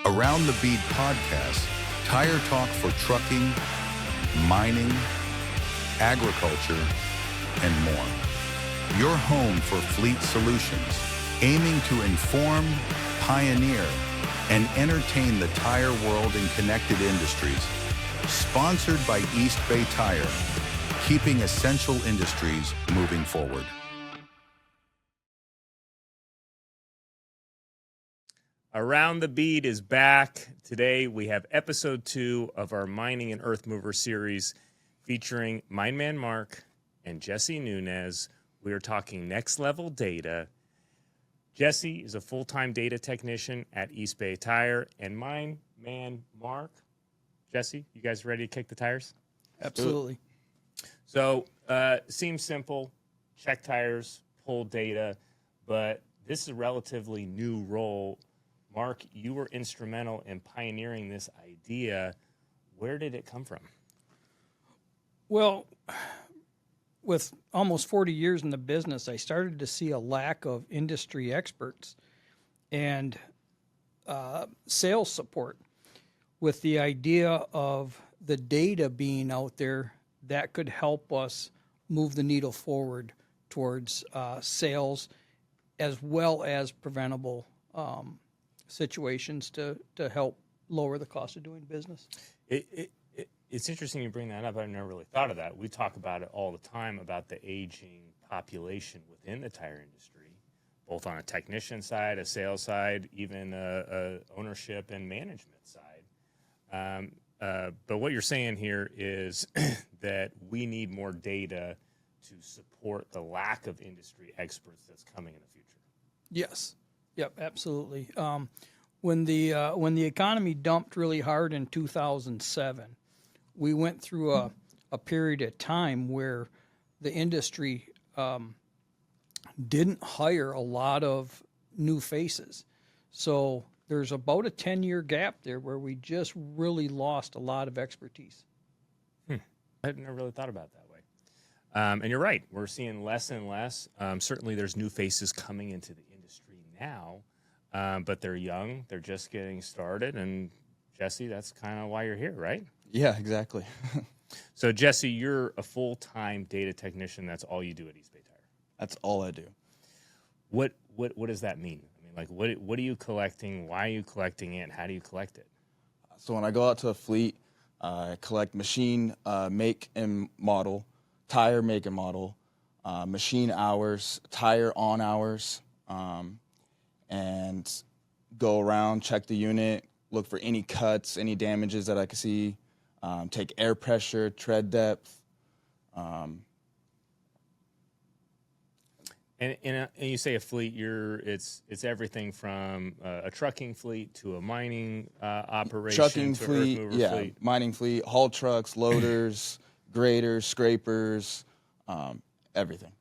Around the Bead podcast, tire talk for trucking, mining, agriculture, and more. Your home for fleet solutions, aiming to inform, pioneer, and entertain the tire world in connected industries. Sponsored by East Bay Tire, keeping essential industries moving forward. Around the Bead is back. Today we have episode 2 of our Mining and Earth Mover series featuring Mine Man Mark and Jesse Nunes. We are talking next level data. Jesse is a full-time data technician at East Bay Tire, and Mine Man Mark. Jesse, you guys ready to kick the tires? Absolutely. So, seems simple. Check tires, pull data, but this is a relatively new role. Mark, you were instrumental in pioneering this idea. Where did it come from? Well, with almost 40 years in the business, I started to see a lack of industry experts and sales support, with the idea of the data being out there that could help us move the needle forward towards sales as well as preventable situations to help lower the cost of doing business. It's interesting you bring that up. I've never really thought of that. We talk about it all the time about the aging population within the tire industry, both on a technician side, a sales side, even a ownership and management side. But what you're saying here is that we need more data to support the lack of industry experts that's coming in the future. Yes. Yep, absolutely. When the economy dumped really hard in 2007, we went through a period of time where the industry didn't hire a lot of new faces. So there's about a 10-year gap there where we just really lost a lot of expertise. I had never really thought about it that way. And you're right. We're seeing less and less. Certainly there's new faces coming into the industry now, but they're young. They're just getting started. And, Jesse, that's kind of why you're here, right? Yeah, exactly. So, Jesse, you're a full-time data technician. That's all you do at East Bay Tire. That's all I do. What does that mean? I mean, like, what are you collecting? Why are you collecting it? And how do you collect it? So when I go out to a fleet, I collect machine make and model, tire make and model, machine hours, tire on hours, and go around, check the unit, look for any cuts, any damages that I can see, take air pressure, tread depth. And you say a fleet, it's everything from a trucking fleet to a mining operation Trucking to fleet, earth mover yeah, fleet. mining fleet, haul trucks, loaders, graders, scrapers, everything.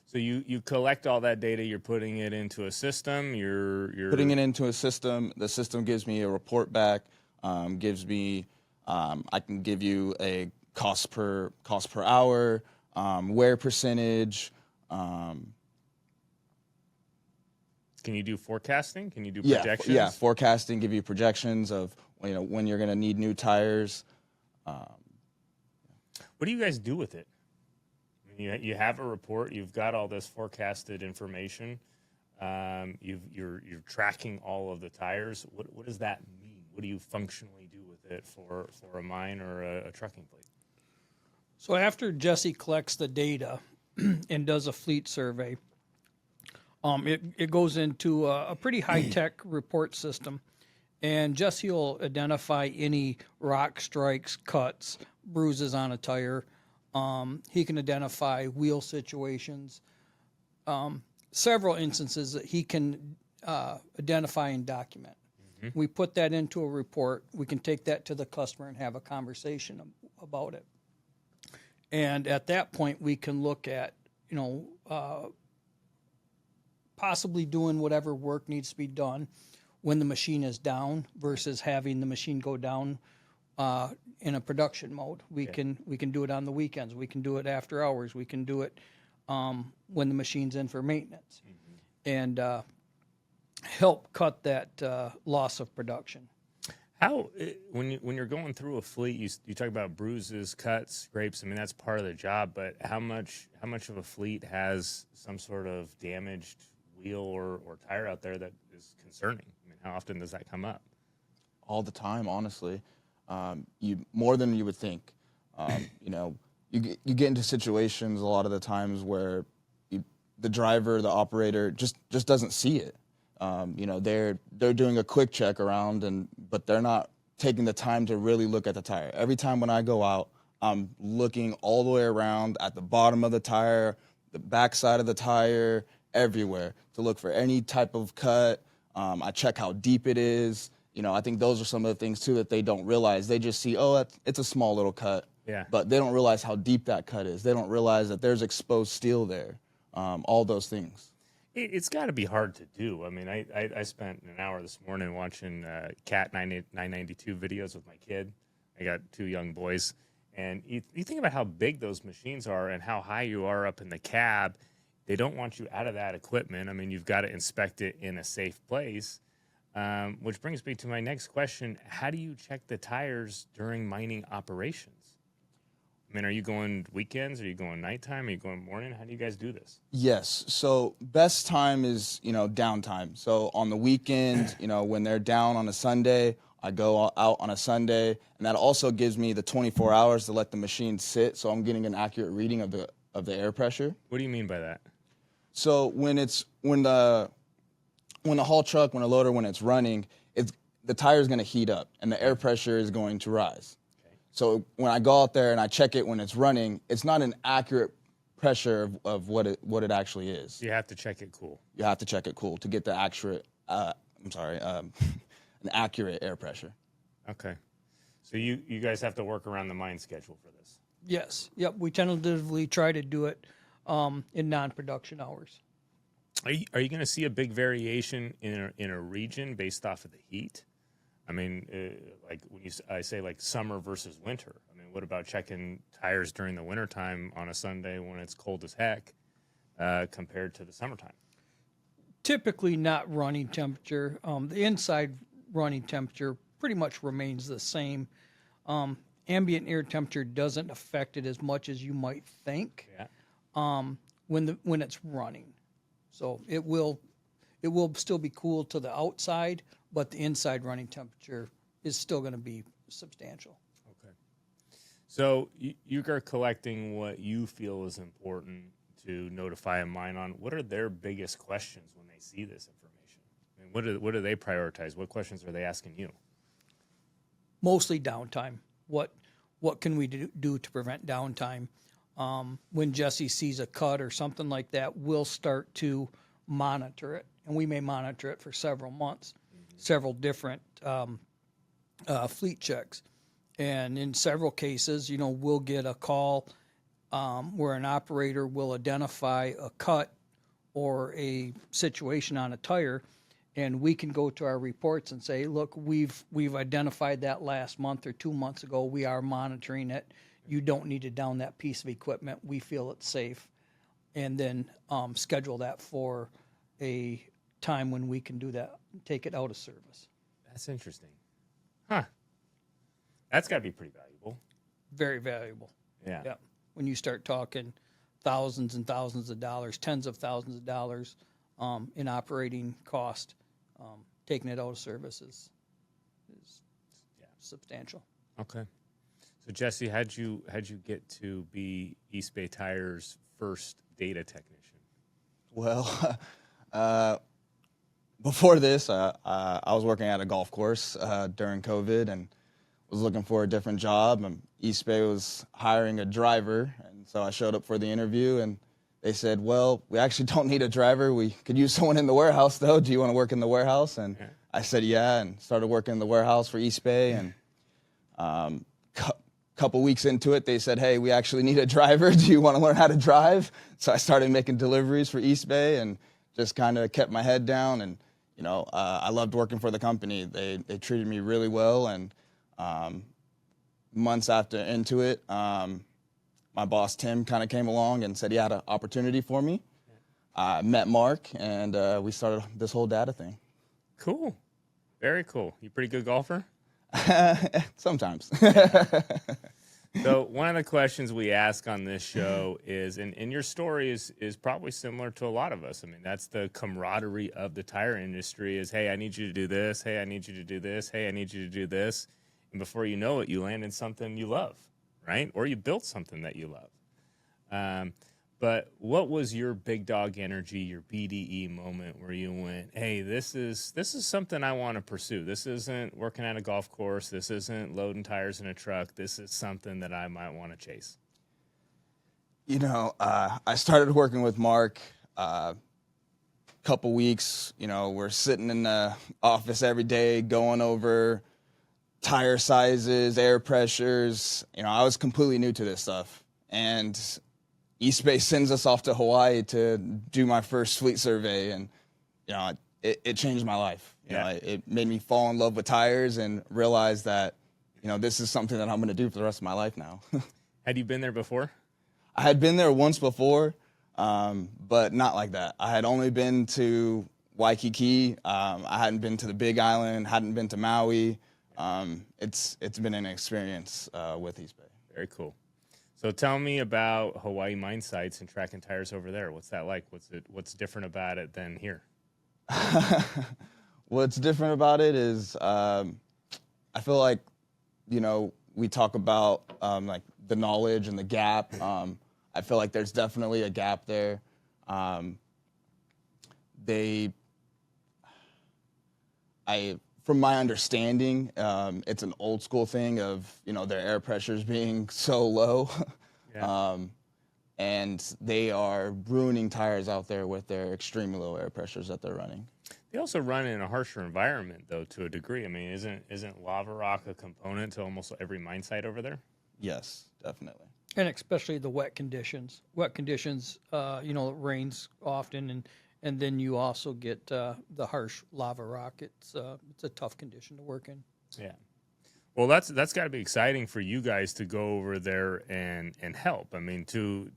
So you collect all that data, you're putting it into a system, you're Putting it into a system. The system gives me a report back, gives me, I can give you a cost per hour, wear percentage. Can you do forecasting? Can you do projections? Yeah, forecasting, give you projections of when you're going to need new tires. What do you guys do with it? I mean, you have a report. You've got all this forecasted information. You're tracking all of the tires. What does that mean? What do you functionally do with it for a mine or a trucking fleet? So after Jesse collects the data and does a fleet survey, it goes into a pretty high-tech report system, and Jesse will identify any rock strikes, cuts, bruises on a tire. He can identify wheel situations, several instances that he can identify and document. Mm-hmm. We put that into a report. We can take that to the customer and have a conversation about it. And at that point, we can look at, possibly doing whatever work needs to be done when the machine is down versus having the machine go down in a production mode. We can do it on the weekends. We can do it after hours. We can do it when the machine's in for maintenance, and help cut that loss of production. When you're going through a fleet, you talk about bruises, cuts, scrapes. I mean, that's part of the job. But how much of a fleet has some sort of damaged wheel or tire out there that is concerning? I mean, how often does that come up? All the time, honestly. You more than you would think. You know, you get into situations a lot of the times where the driver, the operator, just doesn't see it. You know, they're doing a quick check around, but they're not taking the time to really look at the tire. Every time when I go out, I'm looking all the way around at the bottom of the tire, the back side of the tire, everywhere to look for any type of cut. I check how deep it is. You know, I think those are some of the things too that they don't realize. They just see, oh, it's a small little cut. Yeah. But they don't realize how deep that cut is. They don't realize that there's exposed steel there. All those things. It's got to be hard to do. I mean, I spent an hour this morning watching Cat 992 videos with my kid. I got 2 young boys. And you think about how big those machines are and how high you are up in the cab. They don't want you out of that equipment. I mean, you've got to inspect it in a safe place. Which brings me to my next question. How do you check the tires during mining operations? I mean, are you going weekends? Are you going nighttime? Are you going morning? How do you guys do this? Yes. So best time is, you know, downtime. So on the weekend, you know, when they're down on a Sunday, I go out on a Sunday, and that also gives me the 24 hours to let the machine sit, so I'm getting an accurate reading of the air pressure. What do you mean by that? So when the haul truck, when a loader, when it's running, the tire is going to heat up, and the air pressure is going to rise. So when I go out there and I check it when it's running, it's not an accurate pressure of what it actually is. You have to check it cool. You have to check it cool to get the accurate, an accurate air pressure. Okay. So you guys have to work around the mine schedule for this. Yes. Yep. We tentatively try to do it in non-production hours. Are you going to see a big variation in a region based off of the heat? I mean, like when I say like summer versus winter. I mean, what about checking tires during the wintertime on a Sunday when it's cold as heck compared to the summertime? Typically not running temperature. The inside running temperature pretty much remains the same. Ambient air temperature doesn't affect it as much as you might think. Yeah. When it's running, so it will still be cool to the outside, but the inside running temperature is still going to be substantial. Okay. So you are collecting what you feel is important to notify a mine on. What are their biggest questions when they see this information? I mean, what do they prioritize? What questions are they asking you? Mostly downtime. What can we do to prevent downtime? When Jesse sees a cut or something like that, we'll start to monitor it, and we may monitor it for several months, several different fleet checks. And in several cases, you know, we'll get a call where an operator will identify a cut or a situation on a tire, and we can go to our reports and say, look, we've identified that last month or 2 months ago. We are monitoring it. You don't need to down that piece of equipment. We feel it's safe. And then schedule that for a time when we can do that, take it out of service. That's interesting. Huh. That's got to be pretty valuable. Very valuable. Yeah. Yeah. When you start talking thousands and thousands of dollars, tens of thousands of dollars in operating cost, taking it out of service is substantial. Okay. So Jesse, how'd you get to be East Bay Tire's first data technician? Well, before this, I was working at a golf course during COVID and was looking for a different job. And East Bay was hiring a driver, and so I showed up for the interview, and they said, well, we actually don't need a driver. We could use someone in the warehouse, though. Do you want to work in the warehouse? And I said, yeah, and started working in the warehouse for East Bay. And couple weeks into it, they said, hey, we actually need a driver. Do you want to learn how to drive? So I started making deliveries for East Bay and just kind of kept my head down. And, you know, I loved working for the company. They treated me really well. And months into it, my boss, Tim, kind of came along and said he had an opportunity for me. I met Mark, and we started this whole data thing. Cool. Very cool. You pretty good golfer? Sometimes. So one of the questions we ask on this show is, and your story is probably similar to a lot of us. I mean, that's the camaraderie of the tire industry is, hey, I need you to do this. Hey, I need you to do this. Hey, I need you to do this. And before you know it, you land in something you love, right? Or you built something that you love. But what was your big dog energy, your BDE moment where you went, hey, this is something I want to pursue. This isn't working at a golf course. This isn't loading tires in a truck. This is something that I might want to chase. I started working with Mark couple weeks. We're sitting in the office every day going over tire sizes, air pressures. I was completely new to this stuff. And East Bay sends us off to Hawaii to do my first fleet survey, and it changed my life. It made me fall in love with tires and realize that this is something that I'm going to do for the rest of my life now. Had you been there before? I had been there once before, but not like that. I had only been to Waikiki. I hadn't been to the Big Island. Hadn't been to Maui. It's been an experience with East Bay. Very cool. So tell me about Hawaii mine sites and tracking tires over there. What's that like? What's different about it than here? What's different about it is I feel like, we talk about like the knowledge and the gap. I feel like there's definitely a gap there. From my understanding, it's an old school thing of, their air pressures being so low. Yeah. And they are ruining tires out there with their extremely low air pressures that they're running. They also run in a harsher environment, though, to a degree. I mean, isn't lava rock a component to almost every mine site over there? Yes, definitely. And especially the wet conditions. Wet conditions, it rains often, and then you also get the harsh lava rock. It's a tough condition to work in. Yeah. Well, that's got to be exciting for you guys to go over there and help. I mean, to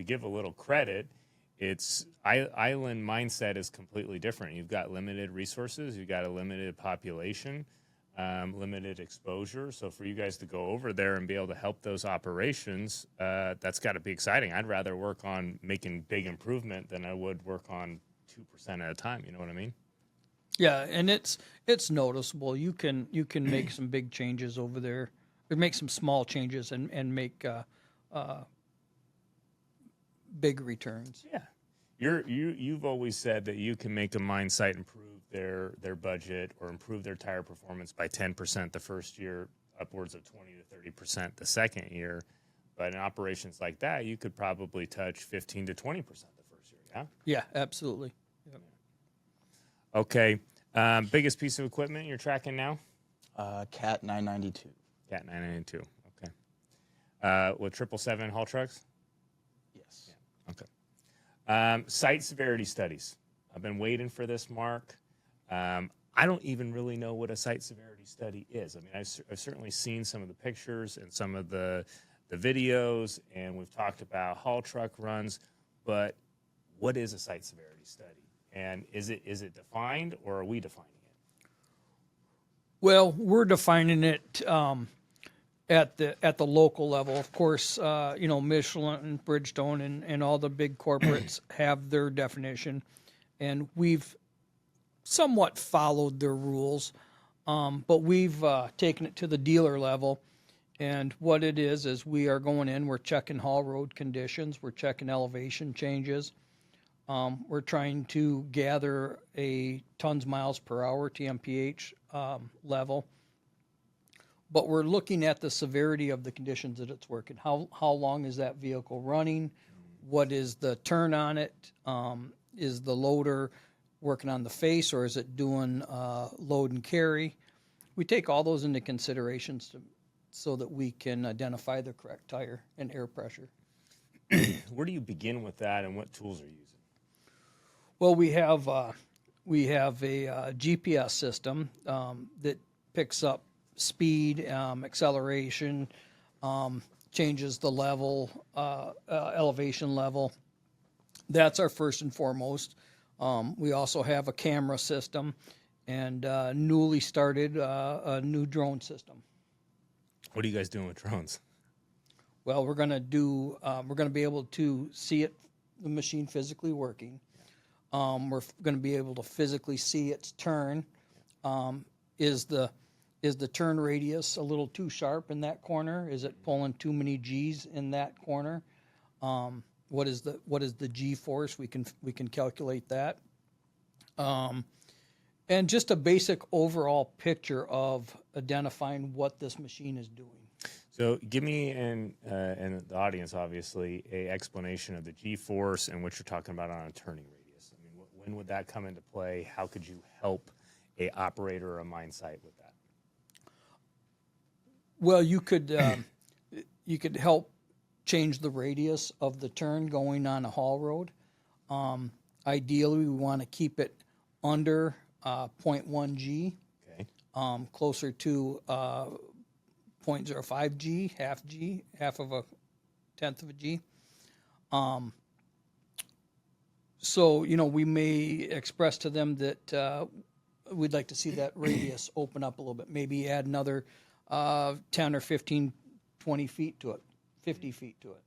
give a little credit, it's island mindset is completely different. You've got limited resources, you've got a limited population, limited exposure. So for you guys to go over there and be able to help those operations, that's got to be exciting. I'd rather work on making big improvement than I would work on 2% at a time. You know what I mean? Yeah, and it's noticeable. You can make some big changes over there, or make some small changes and make big returns. Yeah, you've always said that you can make a mine site improve their budget or improve their tire performance by 10% the first year, upwards of 20 to 30% the second year. But in operations like that, you could probably touch 15 to 20% the first year. Yeah. Yeah, absolutely. Yep. Okay. Biggest piece of equipment you're tracking now? Cat 992. Cat 992. Okay. With 777 haul trucks? Yes. Yeah. Okay. Site severity studies. I've been waiting for this, Mark. I don't even really know what a site severity study is. I mean, I've certainly seen some of the pictures and some of the videos, and we've talked about haul truck runs, but what is a site severity study? And is it defined, or are we defining it? Well, we're defining it at the local level. Of course, Michelin and Bridgestone and all the big corporates have their definition, and we've somewhat followed their rules, but we've taken it to the dealer level. And what it is we are going in, we're checking haul road conditions, we're checking elevation changes. We're trying to gather a tons miles per hour, TMPH level. But we're looking at the severity of the conditions that it's working. How long is that vehicle running? What is the turn on it? Is the loader working on the face, or is it doing load and carry? We take all those into considerations so that we can identify the correct tire and air pressure. Where do you begin with that, and what tools are you using? Well, we have a GPS system that picks up speed, acceleration, changes the level, elevation level. That's our first and foremost. We also have a camera system, and newly started a new drone system. What are you guys doing with drones? Well, we're going to be able to see the machine physically working. We're going to be able to physically see its turn. Is the turn radius a little too sharp in that corner? Is it pulling too many G's in that corner? What is the G force? We can calculate that. And just a basic overall picture of identifying what this machine is doing. So give me and the audience, obviously, a explanation of the G-force and what you're talking about on a turning radius. I mean, when would that come into play? How could you help a operator or a mine site with that? Well, you could help change the radius of the turn going on a haul road. Ideally, we want to keep it under 0.1 G, Okay. Closer to 0.05 G, half of a tenth of a G. So, we may express to them that we'd like to see that radius open up a little bit, maybe add another 10 or 15, 20 feet to it, 50 feet to it.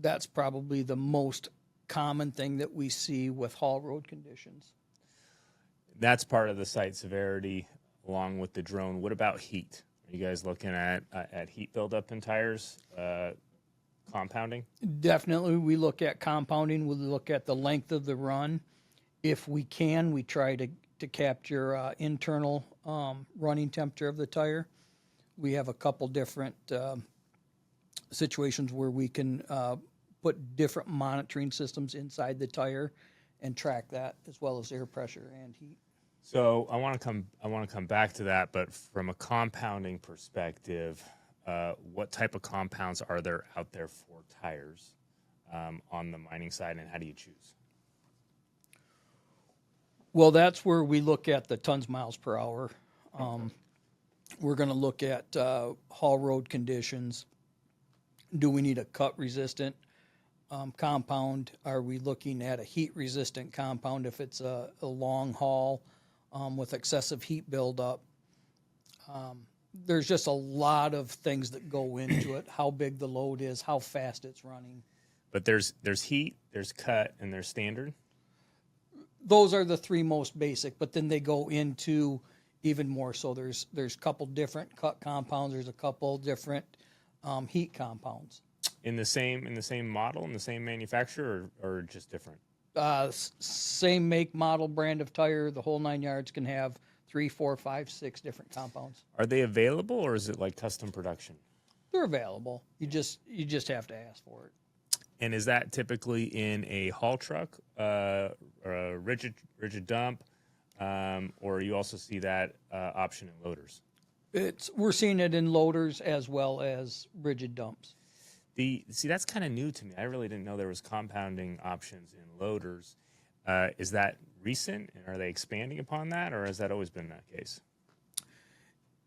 That's probably the most common thing that we see with haul road conditions. That's part of the site severity along with the drone. What about heat? Are you guys looking at heat buildup in tires, compounding? Definitely, we look at compounding. We look at the length of the run. If we can, we try to capture internal running temperature of the tire. We have a couple different situations where we can put different monitoring systems inside the tire and track that, as well as air pressure and heat. So I want to come back to that, but from a compounding perspective, what type of compounds are there out there for tires on the mining side, and how do you choose? Well, that's where we look at the tons miles per hour. We're going to look at haul road conditions. Do we need a cut resistant compound? Are we looking at a heat resistant compound if it's a long haul with excessive heat buildup? There's just a lot of things that go into it. How big the load is, how fast it's running. But there's heat, there's cut, and there's standard. Those are the three most basic, but then they go into even more. So there's a couple different cut compounds. There's a couple different heat compounds. In the same model, in the same manufacturer, or just different? Same make, model, brand of tire, the whole 9 yards can have 3, 4, 5, 6 different compounds. Are they available, or is it like custom production? They're available. You just have to ask for it. And is that typically in a haul truck, or a rigid dump, or you also see that option in loaders? We're seeing it in loaders as well as rigid dumps. See, that's kind of new to me. I really didn't know there was compounding options in loaders. Is that recent, and are they expanding upon that, or has that always been that case?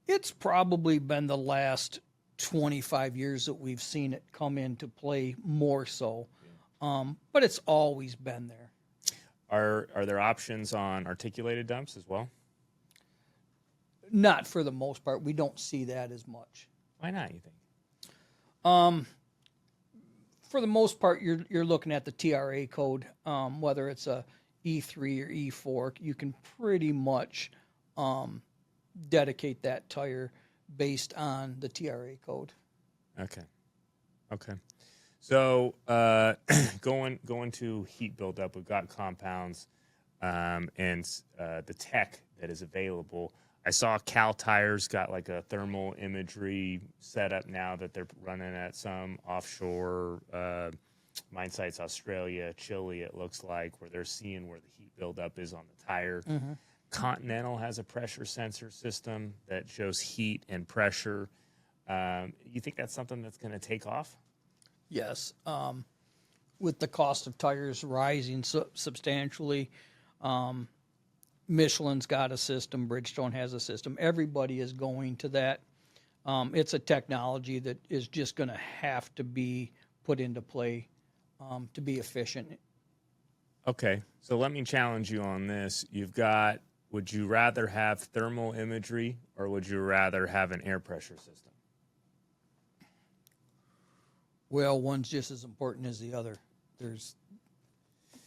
It's probably been the last 25 years that we've seen it come into play more so, but it's always been there. Are there options on articulated dumps as well? Not for the most part. We don't see that as much. Why not, you think? For the most part, you're looking at the TRA code, whether it's a E3 or E4. You can pretty much dedicate that tire based on the TRA code. Okay. So going to heat buildup, we've got compounds and the tech that is available. I saw Cal Tires got like a thermal imagery setup now that they're running at some offshore mine sites, Australia, Chile, it looks like, where they're seeing where the heat buildup is on the tire. Mm-hmm. Continental has a pressure sensor system that shows heat and pressure. You think that's something that's going to take off? Yes. With the cost of tires rising substantially, Michelin's got a system, Bridgestone has a system. Everybody is going to that. It's a technology that is just going to have to be put into play to be efficient. Okay, so let me challenge you on this. You've got, would you rather have thermal imagery or would you rather have an air pressure system? Well, one's just as important as the other.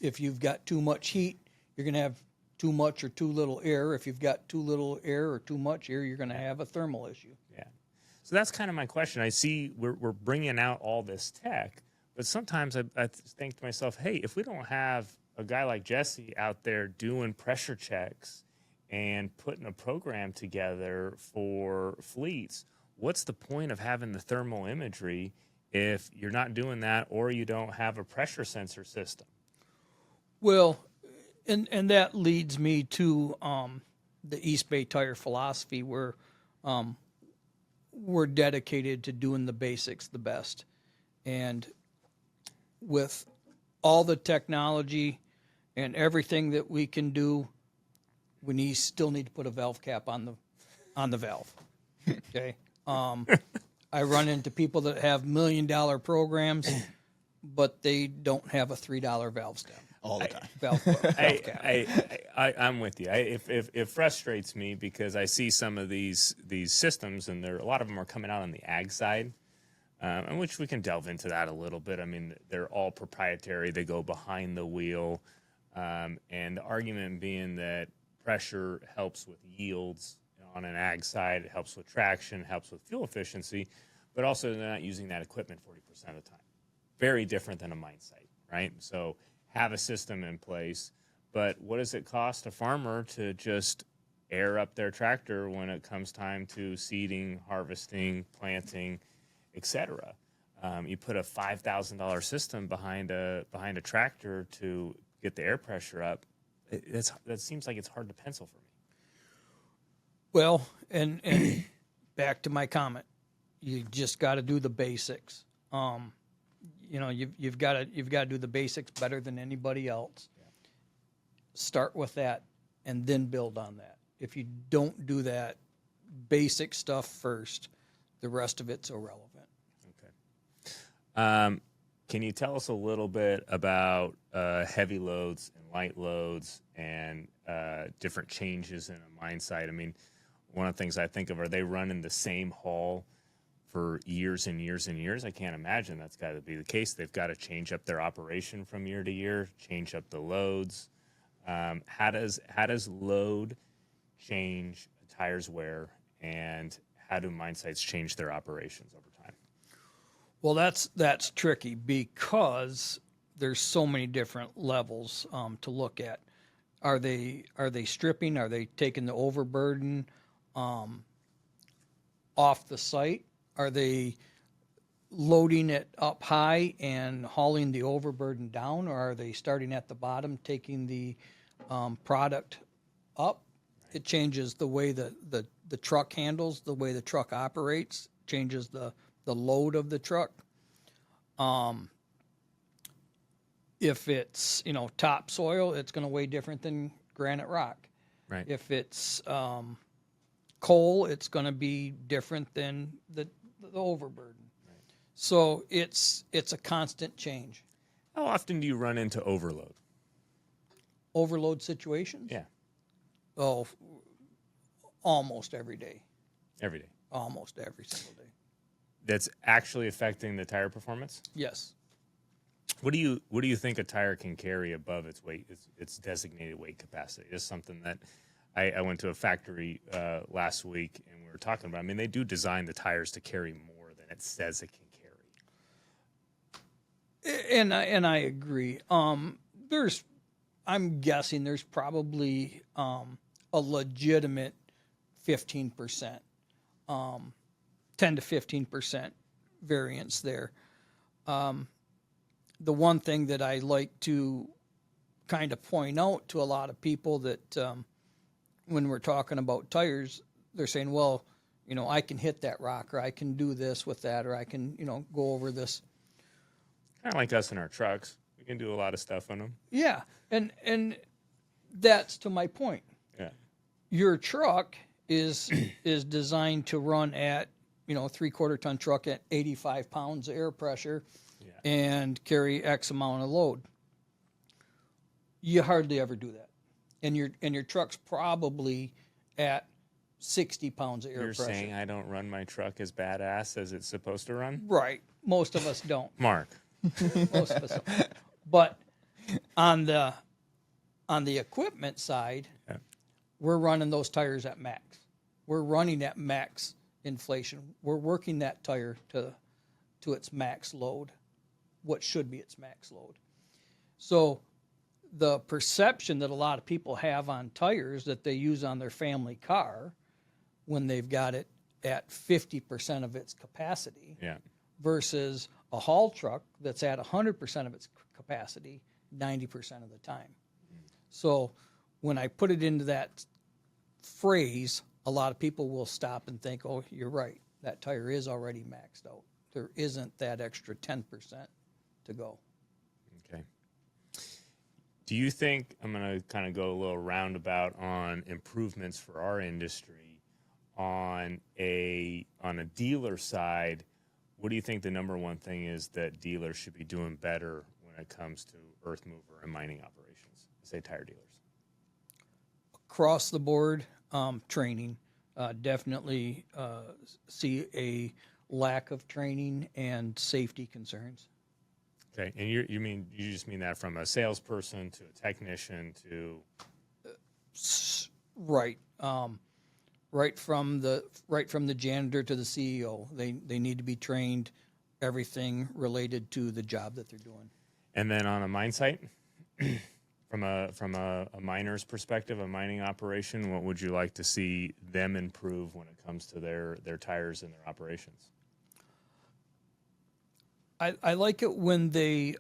If you've got too much heat, you're going to have too much or too little air. If you've got too little air or too much air, you're going to have a thermal issue. Yeah. So that's kind of my question. I see we're bringing out all this tech, but sometimes I think to myself, hey, if we don't have a guy like Jesse out there doing pressure checks and putting a program together for fleets, what's the point of having the thermal imagery if you're not doing that or you don't have a pressure sensor system? Well, and that leads me to the East Bay Tire philosophy, where we're dedicated to doing the basics the best. And with all the technology and everything that we can do, we still need to put a valve cap on the valve. Okay. I run into people that have $1 million programs, but they don't have a $3 valve stem. All the time. Valve cap. I'm with you. It frustrates me because I see some of these systems, and a lot of them are coming out on the ag side, and which we can delve into that a little bit. I mean, they're all proprietary. They go behind the wheel, and the argument being that pressure helps with yields on an ag side. It helps with traction, helps with fuel efficiency, but also they're not using that equipment 40% of the time. Very different than a mine site, right? So have a system in place, but what does it cost a farmer to just air up their tractor when it comes time to seeding, harvesting, planting, etc.? You put a $5,000 system behind a tractor to get the air pressure up. That seems like it's hard to pencil for me. Well, and back to my comment, you just got to do the basics. You've got to do the basics better than anybody else. Yeah. Start with that, and then build on that. If you don't do that basic stuff first, the rest of it's irrelevant. Okay. Can you tell us a little bit about heavy loads and light loads and different changes in a mine site? I mean, one of the things I think of, are they running the same haul for years and years and years? I can't imagine that's got to be the case. They've got to change up their operation from year to year, change up the loads. How does load change a tire's wear, and how do mine sites change their operations over time? Well, that's tricky because there's so many different levels to look at. Are they stripping? Are they taking the overburden off the site? Are they loading it up high and hauling the overburden down, or are they starting at the bottom, taking the product up? It changes the way the truck handles, the way the truck operates, changes the load of the truck. If it's topsoil, it's going to weigh different than granite rock. Right. If it's coal, it's going to be different than the overburden. Right. So it's a constant change. How often do you run into overload? Overload situations? Yeah. Oh, almost every day. Every day. Almost every single day. That's actually affecting the tire performance? Yes. What do you think a tire can carry above its weight, its designated weight capacity? It's something that I went to a factory last week, and we were talking about. I mean, they do design the tires to carry more than it says it can carry. And I agree. I'm guessing there's probably a legitimate 15%, 10 to 15% variance there. The one thing that I like to kind of point out to a lot of people that when we're talking about tires, they're saying, well, I can hit that rock, or I can do this with that, or I can, go over this. Kind of like us in our trucks. We can do a lot of stuff on them. Yeah, and that's to my point. Yeah. Your truck is designed to run at, 3/4 ton truck at 85 pounds of air pressure. Yeah. And carry X amount of load. You hardly ever do that, and your truck's probably at 60 pounds of air You're pressure. saying I don't run my truck as badass as it's supposed to run? Right. Most of us don't. Mark. Most of us don't. But on the equipment side, Yeah. we're running those tires at max. We're running at max inflation. We're working that tire to its max load, what should be its max load. So the perception that a lot of people have on tires that they use on their family car when they've got it at 50% of its capacity Yeah. versus a haul truck that's at 100% of its capacity 90% of the time. So when I put it into that phrase, a lot of people will stop and think, oh, you're right. That tire is already maxed out. There isn't that extra 10% to go. Okay. Do you think, I'm going to kind of go a little roundabout on improvements for our industry on a dealer side? What do you think the number one thing is that dealers should be doing better when it comes to earth mover and mining operations, say tire dealers? Across the board, training. Definitely see a lack of training and safety concerns. Okay, and you just mean that from a salesperson to a technician to Right. Right from the janitor to the CEO. They need to be trained everything related to the job that they're doing. and then on a mine site, from a miner's perspective, a mining operation, what would you like to see them improve when it comes to their tires and their operations? I like it when they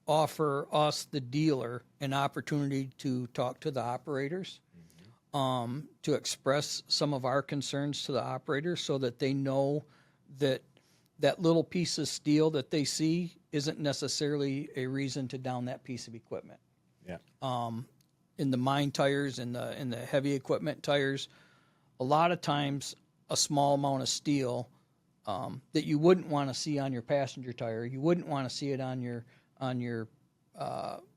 offer us, the dealer, an opportunity to talk to the operators, to express some of our concerns to the operators so that they know that that little piece of steel that they see isn't necessarily a reason to down that piece of equipment. Yeah. In the mine tires, in the heavy equipment tires, a lot of times a small amount of steel that you wouldn't want to see on your passenger tire, you wouldn't want to see it on your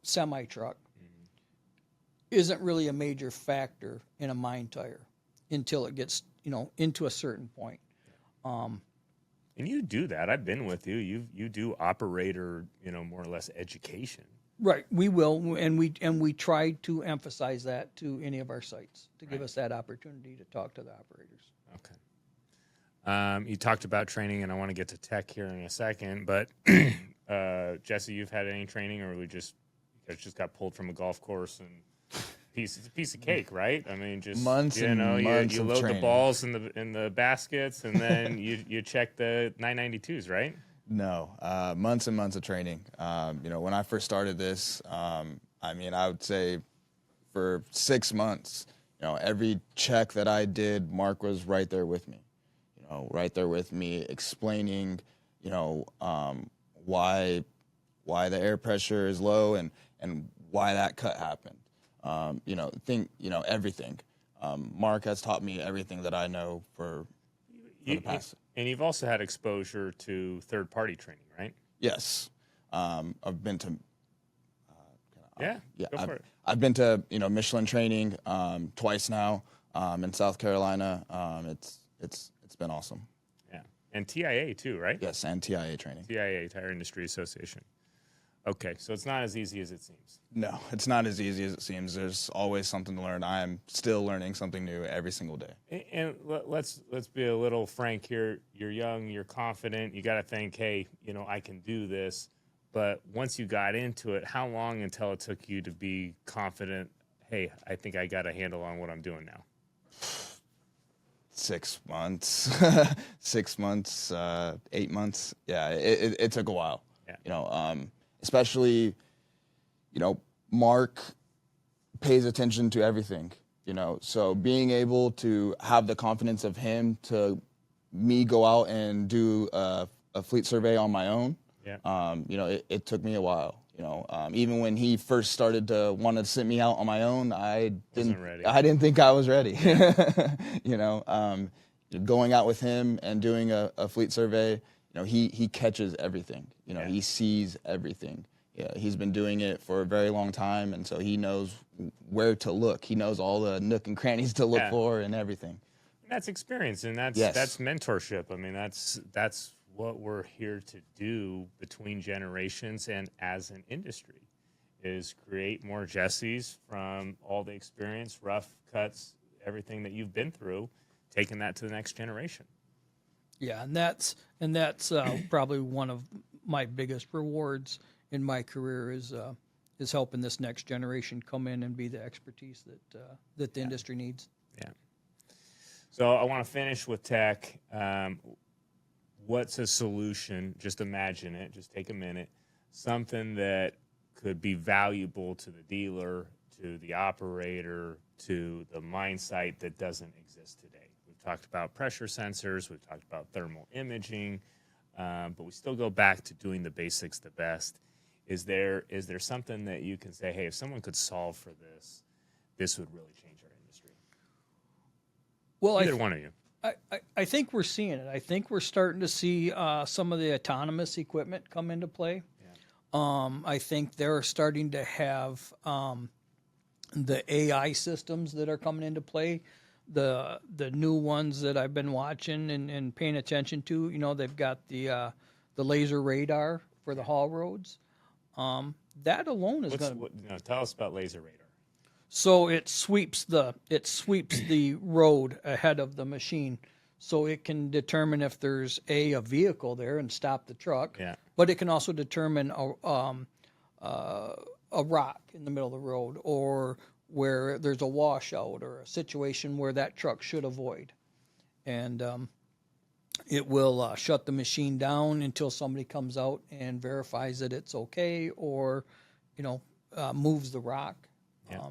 semi truck, isn't really a major factor in a mine tire until it gets into a certain point. And you do that. I've been with you. You do operator, more or less education. Right, we will, and we try to emphasize that to any of our sites to give us that opportunity to talk to the operators. Okay. You talked about training, and I want to get to tech here in a second. But Jesse, you've had any training, or you guys just got pulled from a golf course and it's a piece of cake, right? I mean, just months you of load training. the balls in the baskets, and then you check the 992s, right? No, months and months of training. When I first started this, I would say for 6 months, every check that I did, Mark was right there with me. Right there with me, explaining, why the air pressure is low and why that cut happened. Everything. Mark has taught me everything that I know for the past. And you've also had exposure to third-party training, right? Yes. I've been to. Go for it. I've been to Michelin training twice now in South Carolina. It's been awesome. Yeah, and TIA too, right? Yes, and TIA training. TIA, Tire Industry Association. Okay, so it's not as easy as it seems. No, it's not as easy as it seems. There's always something to learn. I am still learning something new every single day. And let's be a little frank here. You're young, you're confident. You got to think, hey, I can do this. But once you got into it, how long until it took you to be confident? Hey, I think I got a handle on what I'm doing now. 6 months, 6 months, 8 months. Yeah, it took a while. Yeah. Especially, Mark pays attention to everything, so being able to have the confidence of him to me go out and do a fleet survey on my own, it took me a while, even when he first started to want to send me out on my own, I didn't think I was ready, going out with him and doing a fleet survey, he catches everything, he sees everything, Yeah, he's been doing it for a very long time, and so he knows where to look. He knows all the nook and crannies to look for and everything. That's experience, and that's mentorship. I mean, that's what we're here to do between generations and as an industry, is create more Jessies from all the experience, rough cuts, everything that you've been through, taking that to the next generation. Yeah, and that's probably one of my biggest rewards in my career is helping this next generation come in and be the expertise that the industry needs. Yeah. So I want to finish with tech. What's a solution? Just imagine it. Just take a minute. Something that could be valuable to the dealer, to the operator, to the mine site that doesn't exist today. We've talked about pressure sensors. We've talked about thermal imaging, but we still go back to doing the basics the best. Is there something that you can say, hey, if someone could solve for this, this would really change our industry? Well, either one of you. I think we're seeing it. I think we're starting to see some of the autonomous equipment come into play. Yeah. I think they're starting to have the AI systems that are coming into play. The new ones that I've been watching and paying attention to, they've got the laser radar for the haul roads. That alone is going to tell us about laser radar. So it sweeps the road ahead of the machine, so it can determine if there's a vehicle there and stop the truck. Yeah. But it can also determine a rock in the middle of the road, or where there's a washout or a situation where that truck should avoid, and it will shut the machine down until somebody comes out and verifies that it's okay, or moves the rock. Yeah.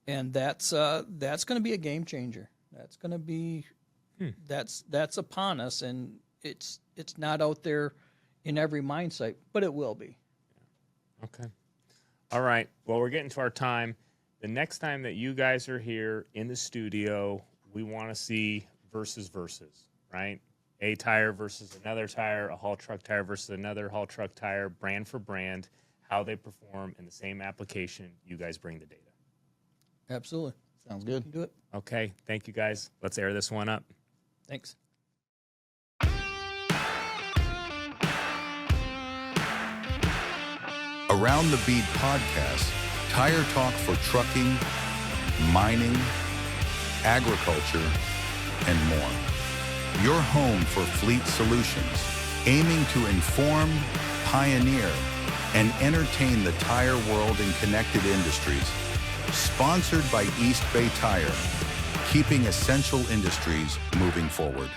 And that's going to be a game changer. That's going to be that's upon us, and it's not out there in every mine site, but it will be. Okay. All right. Well, we're getting to our time. The next time that you guys are here in the studio, we want to see versus, right? A tire versus another tire, a haul truck tire versus another haul truck tire, brand for brand, how they perform in the same application. You guys bring the data. Absolutely. Sounds good. Do it. Okay. Thank you, guys. Let's air this one up. Thanks. Around the Bead podcast, tire talk for trucking, mining, agriculture, and more. Your home for fleet solutions, aiming to inform, pioneer, and entertain the tire world and connected industries. Sponsored by East Bay Tire, keeping essential industries moving forward.